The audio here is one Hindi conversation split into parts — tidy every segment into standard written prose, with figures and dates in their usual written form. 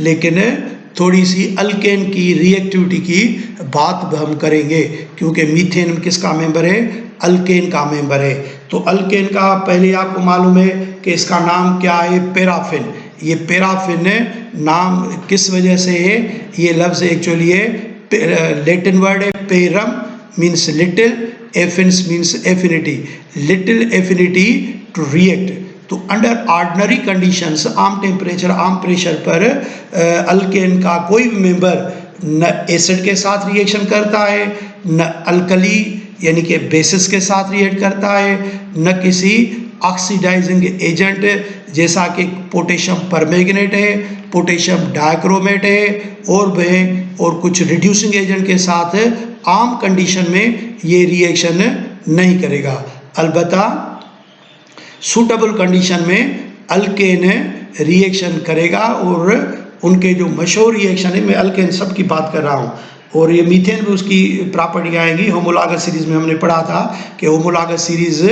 लेकिन थोड़ी सी अल्केन की रिएक्टिविटी की बात हम करेंगे, क्योंकि मीथेन किसका मेंबर है, अल्केन का मेंबर है। तो अल्केन का पहले आपको मालूम है कि इसका नाम क्या है, पैराफिन। ये पैराफिन नाम किस वजह से है, ये लफ्ज़ एक्चुअली है लैटिन वर्ड है पेरम मीन्स लिटिल, एफिन्स means affinity, little affinity to react. तो अंडर ऑर्डिनरी कंडीशंस, आम टेम्परेचर आम प्रेशर पर अल्केन का कोई भी मेंबर न एसिड के साथ रिएक्शन करता है, न अल्कली यानी कि बेसिस के साथ रिएक्ट करता है, न किसी ऑक्सीडाइजिंग एजेंट जैसा कि पोटेशियम परमैंगनेट है, पोटेशियम डाइक्रोमेट है और कुछ रिड्यूसिंग एजेंट के साथ आम कंडीशन में ये रिएक्शन नहीं करेगा। अलबत्ता सूटेबल कंडीशन में अल्केन रिएक्शन करेगा, और उनके जो मशहूर रिएक्शन है, मैं अल्केन सब की बात कर रहा हूँ, और ये मीथेन भी उसकी प्रॉपर्टी आएगी। होमोलॉगस सीरीज़ में हमने पढ़ा था कि होमोलॉगस सीरीज़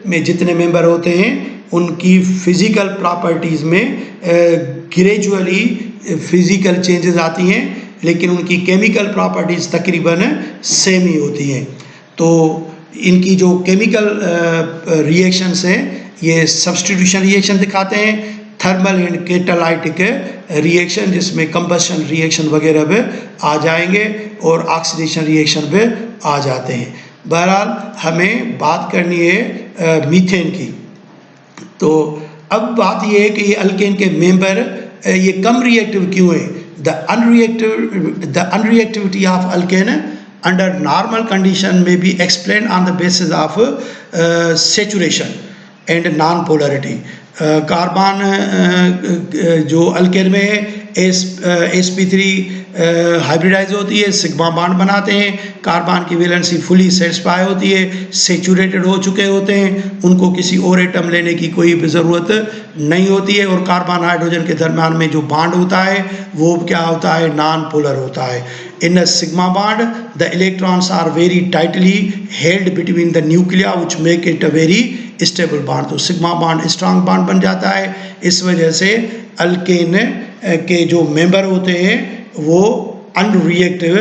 में जितने मेंबर होते हैं उनकी फिज़िकल प्रॉपर्टीज़ में ग्रेजुअली फिज़िकल चेंजेस आती हैं, लेकिन उनकी केमिकल प्रॉपर्टीज़ तकरीबन सेम ही होती हैं। तो इनकी जो केमिकल रिएक्शंस हैं ये सब्स्टिट्यूशन रिएक्शन दिखाते हैं, थर्मल एंड कैटालाइटिक रिएक्शन जिसमें कंबशन रिएक्शन वगैरह भी आ जाएंगे और ऑक्सीडेशन रिएक्शन भी आ जाते हैं। बहरहाल हमें बात करनी है मीथेन की। तो अब बात ये है कि ये अल्केन के मेंबर ये कम रिएक्टिव क्यों है। The unreactivity of alkane under normal condition में be explain on the basis of saturation and non polarity. Carbon जो अल्केन में है sp3 हाइब्रिडाइज होती है, सिग्मा बॉन्ड बनाते हैं, कार्बन की वैलेंसी फुली सेटिस्फाई होती है, सेचुरेटेड हो चुके होते हैं, उनको किसी और एटम लेने की कोई ज़रूरत नहीं होती है, और कार्बन हाइड्रोजन के दरम्यान में जो बॉन्ड होता है वो क्या होता है, नॉन पोलर होता है। In a sigma bond the electrons are very tightly held between the nuclei which make it a very stable bond. तो सिग्मा बॉन्ड स्ट्रांग बॉन्ड बन जाता है। इस वजह से अल्केन के जो मेंबर होते हैं वो अनरिएक्टिव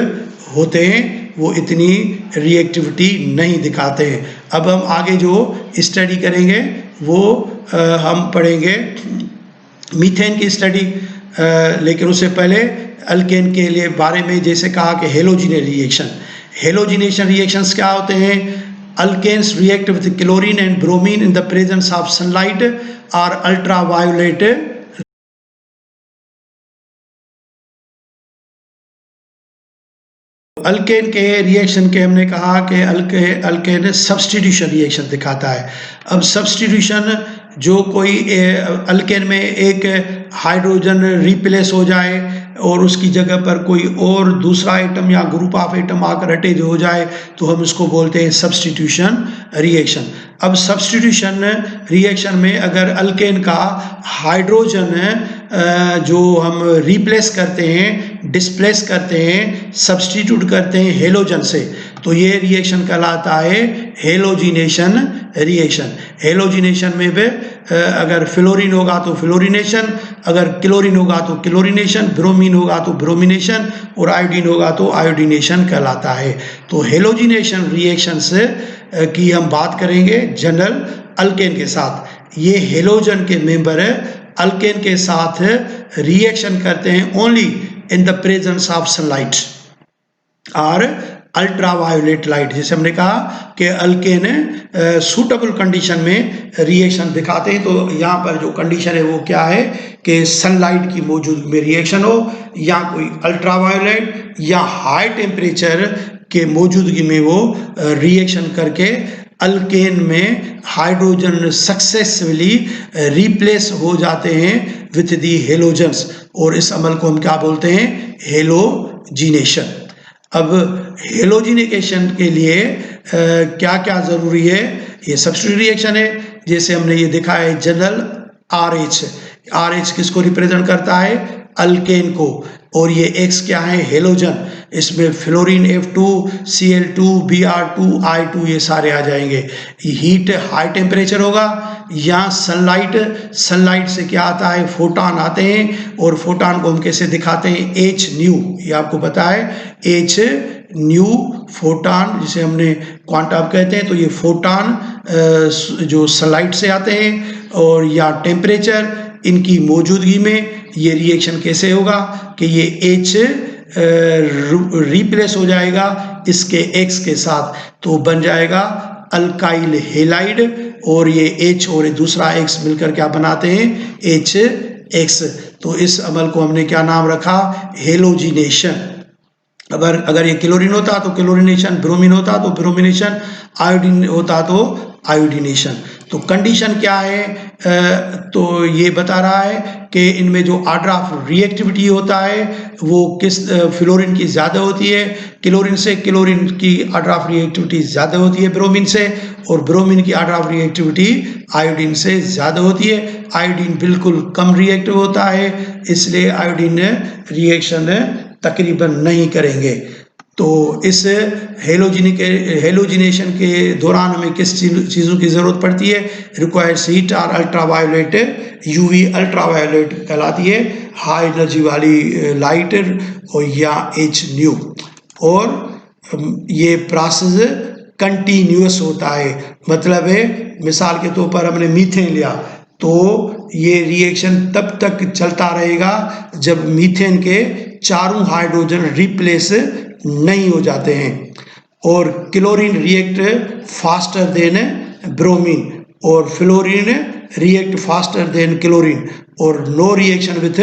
होते हैं, वो इतनी रिएक्टिविटी नहीं दिखाते हैं। अब हम आगे जो स्टडी करेंगे वो हम पढ़ेंगे मीथेन की स्टडी, लेकिन उससे पहले अल्केन के लिए बारे में जैसे कहा कि हेलोजिनेशन रिएक्शन। हेलोजिनेशन रिएक्शंस क्या होते हैं। Alkanes react with chlorine and bromine in the presence of sunlight or ultraviolet alkane के रिएक्शन के हमने कहा कि अल्केन सब्स्टिट्यूशन रिएक्शन दिखाता है। अब सब्स्टिट्यूशन जो कोई अल्केन में एक हाइड्रोजन रिप्लेस हो जाए और उसकी जगह पर कोई और दूसरा आइटम या ग्रुप ऑफ आइटम आकर अटैच हो जाए तो हम इसको बोलते हैं सब्स्टिट्यूशन रिएक्शन। अब सब्स्टिट्यूशन रिएक्शन में अगर अल्केन का हाइड्रोजन जो हम रिप्लेस करते हैं, डिस्प्लेस करते हैं, सब्स्टिट्यूट करते हैं हेलोजन से, तो ये रिएक्शन कहलाता है हेलोजिनेशन रिएक्शन। हेलोजिनेशन में भी अगर फ्लोरीन होगा तो फ्लोरिनेशन, अगर क्लोरीन होगा तो क्लोरिनेशन, ब्रोमीन होगा तो ब्रोमिनेशन और आयोडीन होगा तो आयोडीनेशन कहलाता है। तो हेलोजिनेशन रिएक्शंस की हम बात करेंगे जनरल अल्केन के साथ। ये हेलोजन के मेंबर अल्केन के साथ रिएक्शन करते हैं only in the presence of sunlight और अल्ट्रावायोलेट लाइट। जैसे हमने कहा कि अल्केन सूटेबल कंडीशन में रिएक्शन दिखाते हैं, तो यहाँ पर जो कंडीशन है वो क्या है कि सनलाइट की मौजूदगी में रिएक्शन हो, या कोई अल्ट्रावायोलेट या हाई टेम्परेचर के मौजूदगी में वो रिएक्शन करके अल्केन में हाइड्रोजन सक्सेसफुली रिप्लेस हो जाते हैं विथ दी हेलोजन्स, और इस अमल को हम क्या बोलते हैं, हेलोजिनेशन। अब हेलोजिनेशन के लिए क्या क्या ज़रूरी है, ये सब्स्टिट्यूशन रिएक्शन है। जैसे हमने ये देखा है जनरल RH, RH किसको रिप्रेजेंट करता है, अल्केन को, और ये X क्या है, हेलोजन। इसमें fluorine F2, Cl2, Br2, I2 ये सारे आ जाएंगे। हीट हाई टेम्परेचर होगा या सनलाइट से क्या आता है, फोटॉन आते हैं, और फोटॉन को हम कैसे दिखाते हैं, H न्यू, ये आपको पता है H न्यू फोटॉन, जिसे हमने क्वांटम कहते हैं। तो ये फोटॉन जो सनलाइट से आते हैं और या टेम्परेचर, इनकी मौजूदगी में ये रिएक्शन कैसे होगा कि ये H रिप्लेस हो जाएगा इसके X के साथ, तो बन जाएगा अल्काइल हेलाइड, और ये H और ये दूसरा X मिलकर क्या बनाते हैं, HX। तो इस अमल को हमने क्या नाम रखा, हेलोजिनेशन। अगर ये क्लोरीन होता तो क्लोरीनेशन, ब्रोमीन होता तो ब्रोमिनेशन, आयोडीन होता तो आयोडीनेशन। तो कंडीशन क्या है, तो ये बता रहा है कि इनमें जो ऑर्डर ऑफ रिएक्टिविटी होता है वो किस फ्लोरीन की ज़्यादा होती है क्लोरीन से, क्लोरीन की ऑर्डर ऑफ रिएक्टिविटी ज़्यादा होती है ब्रोमीन से, और ब्रोमीन की ऑर्डर ऑफ रिएक्टिविटी आयोडीन से ज़्यादा होती है। आयोडीन बिल्कुल कम रिएक्टिव होता है, इसलिए आयोडीन रिएक्शन तकरीबन नहीं करेंगे। तो इस हेलोजिनेशन के दौरान हमें किस चीज़ों की ज़रूरत पड़ती है, रिक्वायर्स हीट और अल्ट्रावायोलेट, यूवी अल्ट्रावायोलेट कहलाती है, हाई एनर्जी वाली लाइट और या H न्यू। और ये प्रोसेस कंटिन्यूअस होता है, मतलब है मिसाल के तौर पर हमने मीथेन लिया तो ये रिएक्शन तब तक चलता रहेगा जब मीथेन के चारों हाइड्रोजन रिप्लेस नहीं हो जाते हैं। और chlorine react faster than bromine, और fluorine react faster than chlorine, और नो रिएक्शन विथ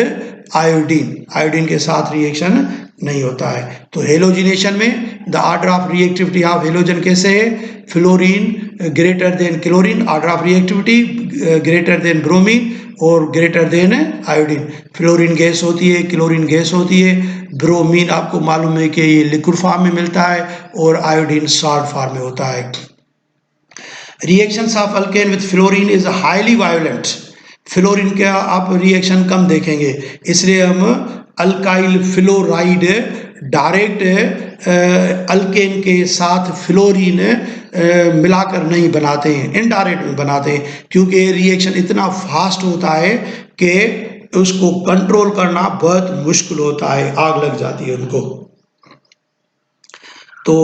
आयोडीन के साथ रिएक्शन नहीं होता है। तो हेलोजिनेशन में the order of reactivity of halogen कैसे है, fluorine greater than chlorine, order of reactivity greater than bromine और greater than iodine. Fluorine gas होती है, क्लोरीन गैस होती है, ब्रोमीन आपको मालूम है कि ये लिक्विड फॉर्म में मिलता है, और आयोडीन सॉल्ट फॉर्म में होता है। Reactions of alkane with fluorine is highly violent. Fluorine का आप रिएक्शन कम देखेंगे, इसलिए हम अल्काइल फ्लोराइड डायरेक्ट अल्केन के साथ फ्लोरीन मिलाकर नहीं बनाते हैं, इनडायरेक्ट में बनाते हैं, क्योंकि रिएक्शन इतना फास्ट होता है कि उसको कंट्रोल करना बहुत मुश्किल होता है, आग लग जाती है उनको, तो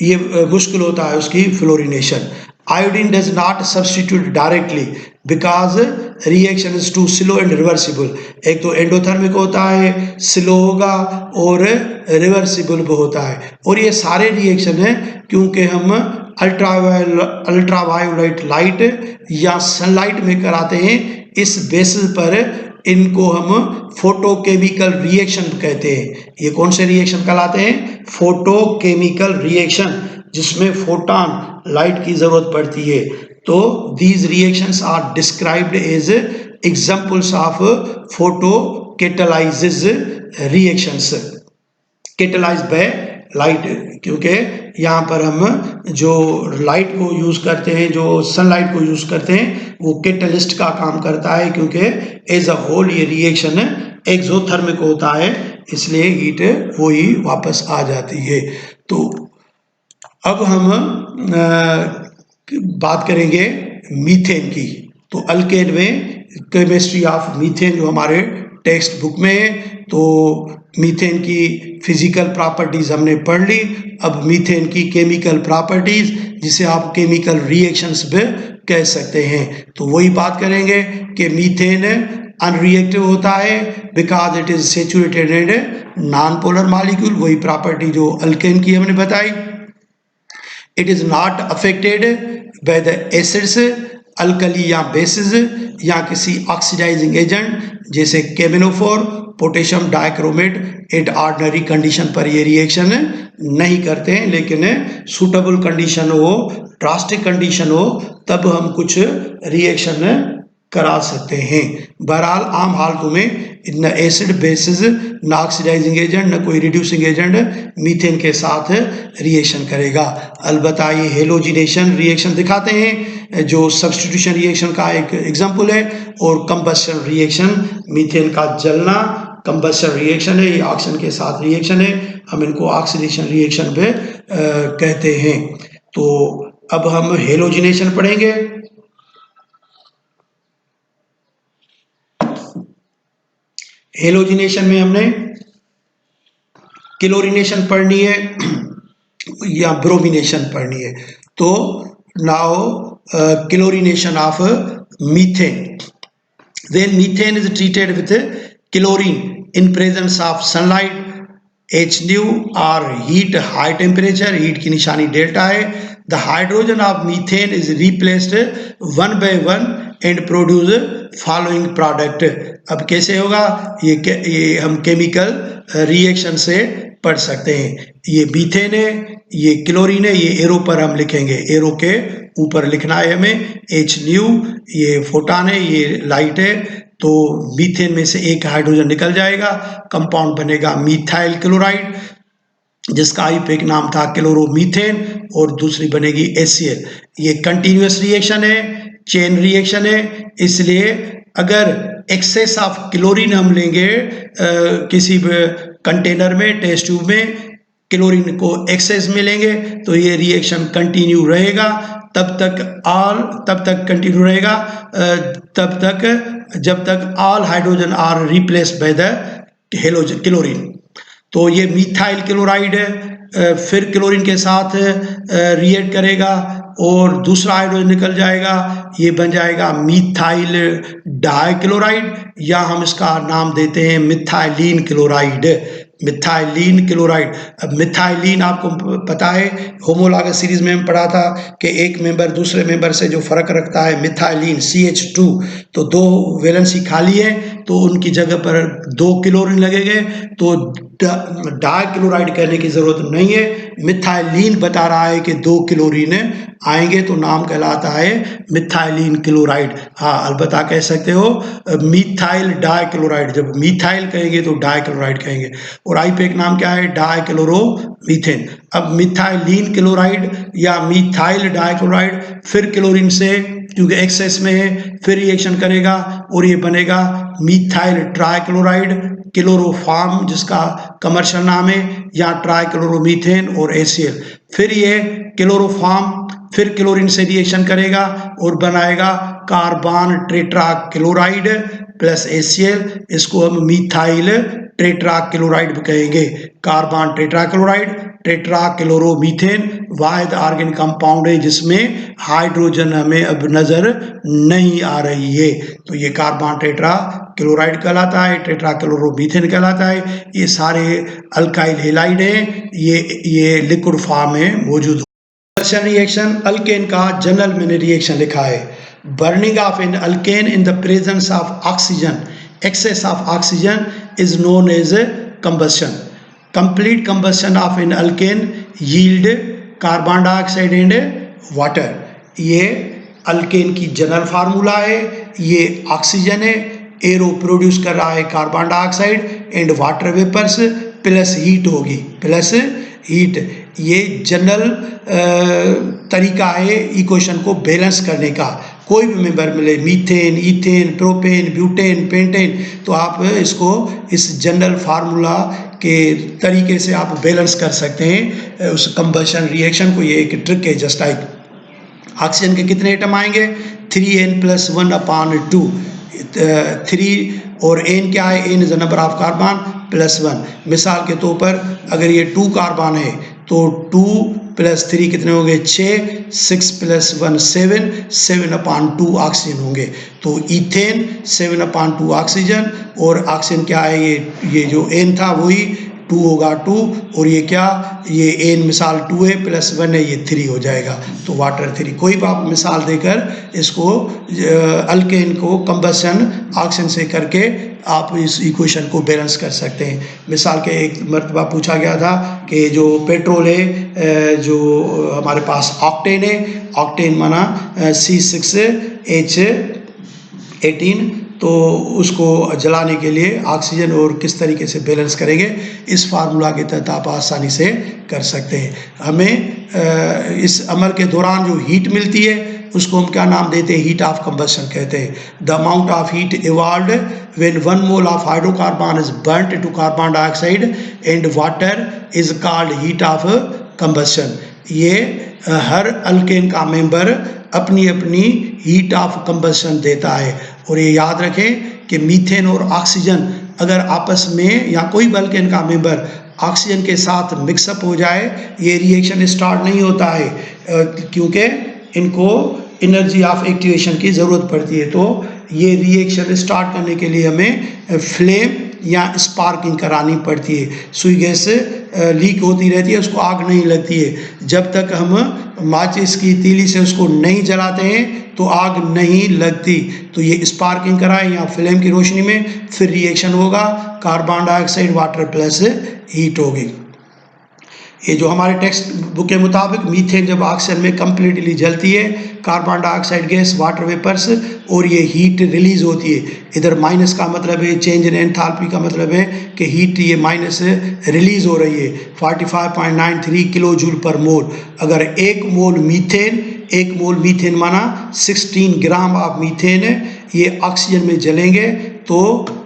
ये मुश्किल होता है उसकी fluorination. Iodine does not substitute directly because reaction is too slow and reversible. एक तो एंडोथर्मिक होता है, स्लो होगा, और रिवर्सिबल भी होता है। और ये सारे रिएक्शन है क्योंकि हम अल्ट्रावायोलेट लाइट या सनलाइट में कराते हैं, इस बेसिस पर इनको हम फोटोकेमिकल रिएक्शन कहते हैं। ये कौन से रिएक्शन कहलाते हैं, फोटोकेमिकल रिएक्शन, जिसमें फोटॉन लाइट की जरूरत पड़ती है। तो these reactions are described as examples of photocatalysis reactions, catalyzed by light, क्योंकि यहाँ पर हम जो लाइट को यूज करते हैं, जो सनलाइट को यूज करते हैं, वो कैटलिस्ट का काम करता है, क्योंकि एज अ होल ये रिएक्शन एक्सोथर्मिक होता है, इसलिए हीट वो ही वापस आ जाती है। तो अब हम बात करेंगे मीथेन की। तो अल्केन में केमिस्ट्री ऑफ मीथेन जो हमारे टेक्स्ट बुक में है, तो मीथेन की फिजिकल प्रॉपर्टीज हमने पढ़ ली। अब मीथेन की केमिकल प्रॉपर्टीज, जिसे आप केमिकल रिएक्शंस भी कह सकते हैं, तो वही बात करेंगे कि मीथेन अनरिएक्टिव होता है because it is saturated and non polar molecule, वही प्रॉपर्टी जो अल्केन की हमने बताई। It is not affected by the acids, alkali या बेसिस या किसी ऑक्सीडाइजिंग एजेंट जैसे केमिनोफोर, potassium dichromate. At ordinary condition पर ये रिएक्शन नहीं करते हैं, लेकिन सूटेबल कंडीशन हो, ड्रास्टिक कंडीशन हो, तब हम कुछ रिएक्शन करा सकते हैं। बहरहाल आम हालतों में न एसिड बेसिस, न ऑक्सीडाइजिंग एजेंट, न कोई रिड्यूसिंग एजेंट मीथेन के साथ रिएक्शन करेगा। अलबत्ता ये हेलोजिनेशन रिएक्शन दिखाते हैं, जो सब्स्टिट्यूशन रिएक्शन का एक एग्जाम्पल है, और कंबस्शन रिएक्शन, मीथेन का जलना कंबशन रिएक्शन है, ये ऑक्सीजन के साथ रिएक्शन है, हम इनको ऑक्सीडेशन रिएक्शन पे कहते हैं। तो अब हम हेलोजिनेशन पढ़ेंगे। हेलोजिनेशन में हमने क्लोरीनेशन पढ़नी है या ब्रोमिनेशन पढ़नी है। तो now chlorination of methane. When methane is treated with chlorine in presence of sunlight, H nu or heat high temperature, heat की निशानी डेल्टा है, the hydrogen of methane is replaced one by one and produce following product। अब कैसे होगा ये हम केमिकल रिएक्शन से पढ़ सकते हैं। ये मीथेन है, ये क्लोरीन है, ये एरो पर हम लिखेंगे, एरो के ऊपर लिखना है हमें। H न्यू ये फोटॉन है, ये लाइट है, तो मीथेन में से एक हाइड्रोजन निकल जाएगा, कंपाउंड बनेगा मीथाइल क्लोराइड, जिसका आईयूपीएक नाम था क्लोरोमीथेन, और दूसरी बनेगी HCl। ये कंटिन्यूअस रिएक्शन है, चेन रिएक्शन है, इसलिए अगर एक्सेस ऑफ क्लोरीन हम लेंगे किसी कंटेनर में, टेस्ट ट्यूब में, क्लोरीन को एक्सेस में लेंगे तो ये रिएक्शन कंटिन्यू रहेगा, तब तक कंटिन्यू रहेगा तब तक जब तक all hydrogen are replaced by the chlorine. तो ये मीथाइल क्लोराइड फिर क्लोरीन के साथ रिएक्ट करेगा और दूसरा हाइड्रोजन निकल जाएगा, ये बन जाएगा मीथाइल डाइक्लोराइड, या हम इसका नाम देते हैं मिथाइलिन क्लोराइड। Methylene chloride. अब मिथाइलिन आपको पता है, होमोलॉगस सीरीज में हम पढ़ा था कि एक मेंबर दूसरे मेंबर से जो फर्क रखता है मिथाइलिन CH2, तो दो वैलेंसी खाली है तो उनकी जगह पर दो क्लोरीन लगेंगे, तो डाइक्लोराइड कहने की जरूरत नहीं है, मिथाइलिन बता रहा है कि दो क्लोरीन आएंगे तो नाम कहलाता है मिथाइलिन क्लोराइड। हाँ, अलबत्ता कह सकते हो मिथाइल डाइक्लोराइड, जब मिथाइल कहेंगे तो डाइक्लोराइड कहेंगे। और आईयूपीएक नाम क्या है? डाइक्लोरोमीथेन। अब मिथाइलिन क्लोराइड या मिथाइल डाइक्लोराइड फिर क्लोरीन से, क्योंकि एक्सेस में है, फिर रिएक्शन करेगा और ये बनेगा मिथाइल ट्राइक्लोराइड, क्लोरोफॉर्म जिसका कमर्शियल नाम है, या ट्राइक्लोरोमीथेन और HCl। फिर ये क्लोरोफॉर्म फिर क्लोरीन से रिएक्शन करेगा और बनाएगा carbon tetrachloride plus HCl, इसको हम मिथाइल टेट्रा क्लोराइड कहेंगे। Carbon tetrachloride, tetrachloromethane वाहिद ऑर्गेनिक कंपाउंड है जिसमें हाइड्रोजन हमें अब नजर नहीं आ रही है, तो ये कार्बन टेट्रा क्लोराइड कहलाता है, टेट्रा क्लोरोमीथेन कहलाता है। ये सारे अल्काइल हेलाइड हैं, ये लिक्विड फॉर्म में मौजूद। कंबशन रिएक्शन, अल्केन का जनरल मैंने रिएक्शन लिखा है। Burning of an alkane in the presence of oxygen, excess of oxygen is known as combustion. Complete combustion of an alkane yield carbon dioxide and water. ये अल्केन की जनरल फार्मूला है, ये ऑक्सीजन है, एरो प्रोड्यूस कर रहा है carbon dioxide and water vapours, plus heat होगी, प्लस हीट। ये जनरल तरीका है इक्वेशन को बैलेंस करने का। कोई भी मेंबर मिले, methane, ethane, propane, butane, pentane, तो आप इसको इस जनरल फार्मूला के तरीके से आप बैलेंस कर सकते हैं उस कंबशन रिएक्शन को। ये एक ट्रिक है जस्ट लाइक। ऑक्सीजन के कितने एटम आएंगे? 3n+1/2। 3 और n क्या है? n is the number of carbon plus 1। मिसाल के तौर पर अगर ये 2 कार्बन है तो 2 + 3 कितने होंगे? 6, 6 + 1 7, 7/2 ऑक्सीजन होंगे। तो ईथेन 7/2 ऑक्सीजन, और ऑक्सीजन क्या है? ये जो n था वही 2 होगा 2, और ये क्या? ये n मिसाल 2 है प्लस 1 है, ये 3 हो जाएगा, तो वाटर 3। कोई भी आप मिसाल देकर इसको अल्केन को कंबशन ऑक्सीजन से करके आप इस इक्वेशन को बैलेंस कर सकते हैं। मिसाल के एक मरतबा पूछा गया था कि जो पेट्रोल है, जो हमारे पास ऑक्टेन है, ऑक्टेन माना C6H18, तो उसको जलाने के लिए ऑक्सीजन और किस तरीके से बैलेंस करेंगे, इस फार्मूला के तहत आप आसानी से कर सकते हैं। हमें इस अमल के दौरान जो हीट मिलती है उसको हम क्या नाम देते हैं, हीट ऑफ कंबशन कहते हैं। The amount of heat evolved when 1 mole of hydrocarbon is burnt to carbon dioxide and water is called heat of combustion. ये हर अल्केन का मेंबर अपनी अपनी हीट ऑफ कंबशन देता है। और ये याद रखें कि मीथेन और ऑक्सीजन अगर आपस में या कोई भी अल्केन का मेंबर ऑक्सीजन के साथ मिक्सअप हो जाए, ये रिएक्शन स्टार्ट नहीं होता है, क्योंकि इनको एनर्जी ऑफ एक्टिवेशन की ज़रूरत पड़ती है। तो ये रिएक्शन स्टार्ट करने के लिए हमें फ्लेम या स्पार्किंग करानी पड़ती है। सुई गैस लीक होती रहती है, उसको आग नहीं लगती है। जब तक हम माचिस की तीली से उसको नहीं जलाते हैं तो आग नहीं लगती। तो ये स्पार्किंग कराए या फ्लेम की रोशनी में, फिर रिएक्शन होगा, carbon dioxide water plus heat होगी। ये जो हमारे टेक्स्ट बुक के मुताबिक मीथेन जब ऑक्सीजन में कंप्लीटली जलती है, carbon dioxide gas, water vapours, और ये हीट रिलीज होती है। इधर माइनस का मतलब है चेंज इन एंथैल्पी का मतलब है कि हीट ये माइनस रिलीज हो रही है 45.93 किलो जूल पर मोल। अगर एक मोल मीथेन माना 16 ग्राम ऑफ मीथेन ये ऑक्सीजन में जलेंगे तो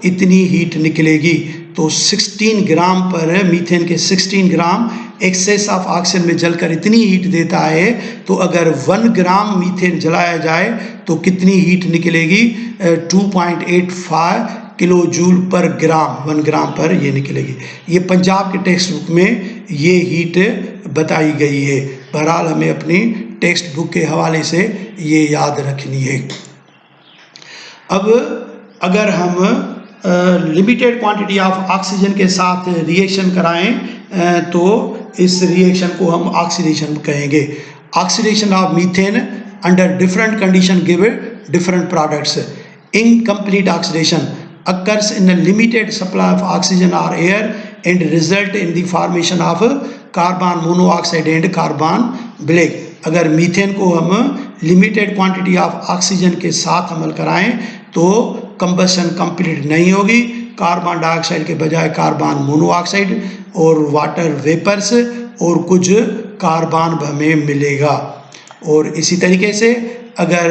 इतनी हीट निकलेगी। तो 16 ग्राम पर मीथेन के 16 ग्राम एक्सेस ऑफ ऑक्सीजन में जलकर इतनी हीट देता है। तो अगर 1 ग्राम मीथेन जलाया जाए तो कितनी हीट निकलेगी, 2.85 किलो जूल पर ग्राम, 1 ग्राम पर ये निकलेगी। ये पंजाब के टेक्स्ट बुक में ये हीट बताई गई है। बहरहाल हमें अपनी टेक्स्ट बुक के हवाले से ये याद रखनी है। अब अगर हम लिमिटेड क्वांटिटी ऑफ ऑक्सीजन के साथ रिएक्शन कराएं तो इस रिएक्शन को हम ऑक्सीडेशन कहेंगे। Oxidation of methane under different condition give different products. Incomplete oxidation occurs in a limited supply of oxygen or air and result in the formation of carbon monoxide and carbon black। अगर मीथेन को हम लिमिटेड क्वांटिटी ऑफ ऑक्सीजन के साथ अमल कराएं तो कंबशन कंप्लीट नहीं होगी, कार्बन डाइऑक्साइड के बजाय कार्बन मोनोऑक्साइड और वाटर वेपर्स और कुछ कार्बन हमें मिलेगा। और इसी तरीके से अगर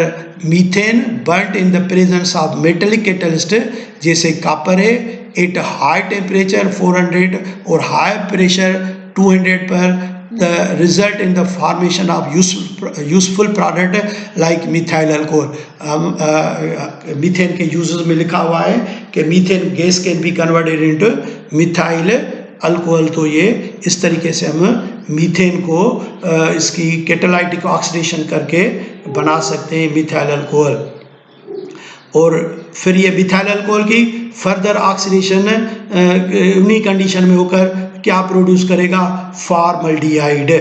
methane बर्nt in the presence of metallic catalyst जैसे कॉपर है, एट हाई टेम्परेचर 400 और हाई प्रेशर 200 पर, the result in the formation of useful product like methyl alcohol। Methane के यूजेस में लिखा हुआ है कि methane gas can be converted into methyl alcohol. तो ये इस तरीके से हम मीथेन को इसकी कैटालाइटिक ऑक्सीडेशन करके बना सकते हैं मिथाइल अल्कोहल। और फिर ये मिथाइल अल्कोहल की फर्दर ऑक्सीडेशन उन्हीं कंडीशन में होकर क्या प्रोड्यूस करेगा, फॉर्मल्डिहाइड।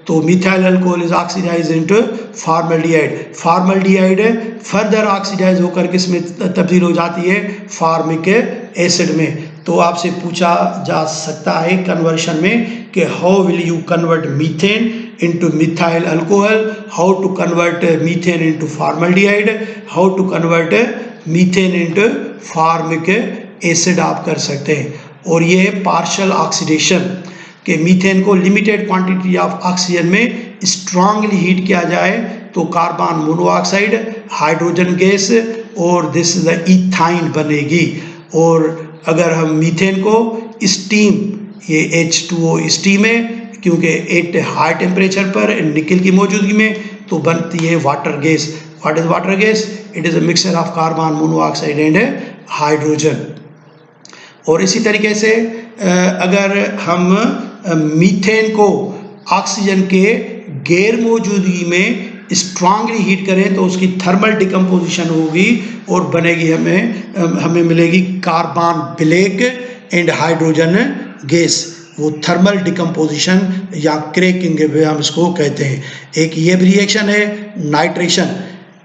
तो methyl alcohol is oxidise into formaldehyde. Formaldehyde further oxidise होकर किस में तब्दील हो जाती है, फॉर्मिक एसिड में। तो आपसे पूछा जा सकता है कन्वर्शन में कि how will you convert methane into methyl alcohol, how to convert methane into formaldehyde, how to convert methane into formic acid आप कर सकते हैं। और ये है पार्शल ऑक्सीडेशन कि मीथेन को लिमिटेड क्वांटिटी ऑफ ऑक्सीजन में स्ट्रांगली हीट किया जाए तो कार्बन मोनोऑक्साइड, हाइड्रोजन गैस और दिस इज द इथाइन बनेगी। और अगर हम मीथेन को स्टीम, ये H2O स्टीम है क्योंकि एट हाई टेम्परेचर पर निकल की मौजूदगी में, तो बनती है water gas. What is water gas, it is a mixture of carbon monoxide and hydrogen. और इसी तरीके से अगर हम मीथेन को ऑक्सीजन के गैर मौजूदगी में स्ट्रांगली हीट करें तो उसकी थर्मल डिकम्पोजिशन होगी और बनेगी हमें मिलेगी carbon black and hydrogen gas. वो थर्मल डिकम्पोजिशन या क्रैकिंग हम इसको कहते हैं। एक ये भी रिएक्शन है nitration.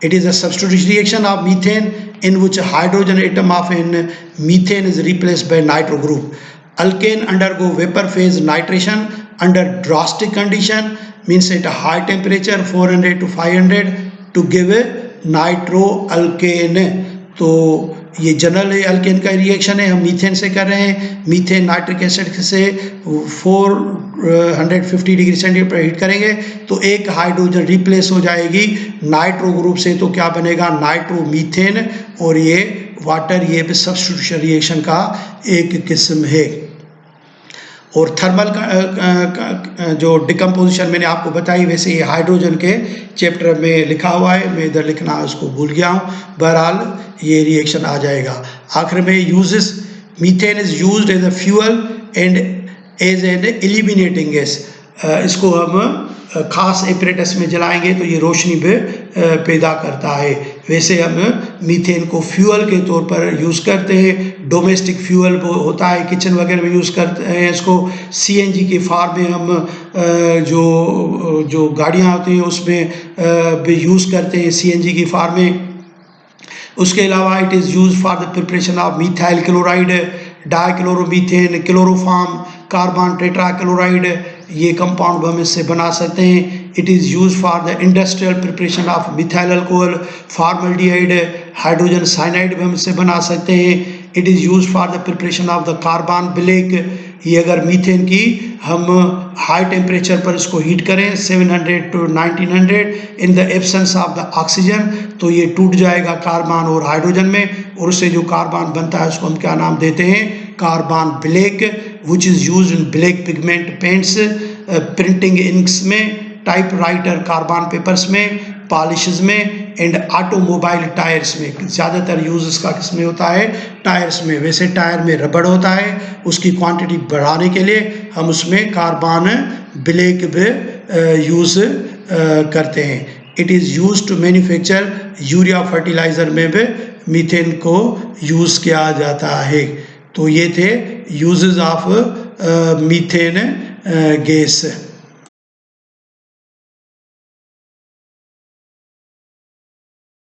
It is a substitution reaction of methane in which hydrogen atom of in methane is replaced by nitro group. Alkane undergo vapour phase nitration under drastic condition, means at a high temperature 400 to 500 to give nitro alkane. तो ये जनरल अल्केन का रिएक्शन है, हम मीथेन से कर रहे हैं। मीथेन नाइट्रिक एसिड से 450 डिग्री सेंटीग्रेड पर हीट करेंगे तो एक हाइड्रोजन रिप्लेस हो जाएगी नाइट्रो ग्रुप से, तो क्या बनेगा नाइट्रो मीथेन, और ये वाटर, ये भी सब्स्टिट्यूशन रिएक्शन का एक किस्म है। और थर्मल का जो डिकम्पोजिशन मैंने आपको बताई, वैसे ये हाइड्रोजन के चैप्टर में लिखा हुआ है, मैं इधर लिखना उसको भूल गया हूँ। बहरहाल ये रिएक्शन आ जाएगा। आखिर में uses, methane is used as a fuel and as an eliminating gas. इसको हम खास एपरेटस में जलाएंगे तो ये रोशनी भी पैदा करता है। वैसे हम मीथेन को फ्यूल के तौर पर यूज़ करते हैं, डोमेस्टिक फ्यूल होता है, किचन वगैरह में यूज़ करते हैं इसको। सीएनजी के फार्म में हम जो गाड़ियाँ होती हैं उसमें भी यूज़ करते हैं सीएनजी की फार्म में। उसके अलावा it is use for the preparation of methyl chloride, dichloromethane, chloroform, carbon tetrachloride, ये कंपाउंड हम इससे बना सकते हैं। It is use for the industrial preparation of methyl alcohol, formaldehyde, hydrogen cyanide भी हम इससे बना सकते हैं। It is use for the preparation of the carbon black. ये अगर मीथेन की हम हाई टेम्परेचर पर इसको हीट करें 700 to 1900 in the absence of the oxygen, तो ये टूट जाएगा कार्बन और हाइड्रोजन में, और उससे जो कार्बन बनता है उसको हम क्या नाम देते हैं, carbon black, which is use in black pigment paints, printing inks में, टाइपराइटर कार्बन पेपर्स में, पॉलिशेस में, एंड ऑटोमोबाइल टायर्स में। ज़्यादातर यूज़ इसका किस में होता है, टायर्स में। वैसे टायर में रबड़ होता है, उसकी क्वांटिटी बढ़ाने के लिए हम उसमें कार्बन ब्लैक भी यूज़ करते हैं। It is use to manufacture urea fertiliser में भी मीथेन को यूज़ किया जाता है। तो ये थे यूजेस ऑफ मीथेन गैस।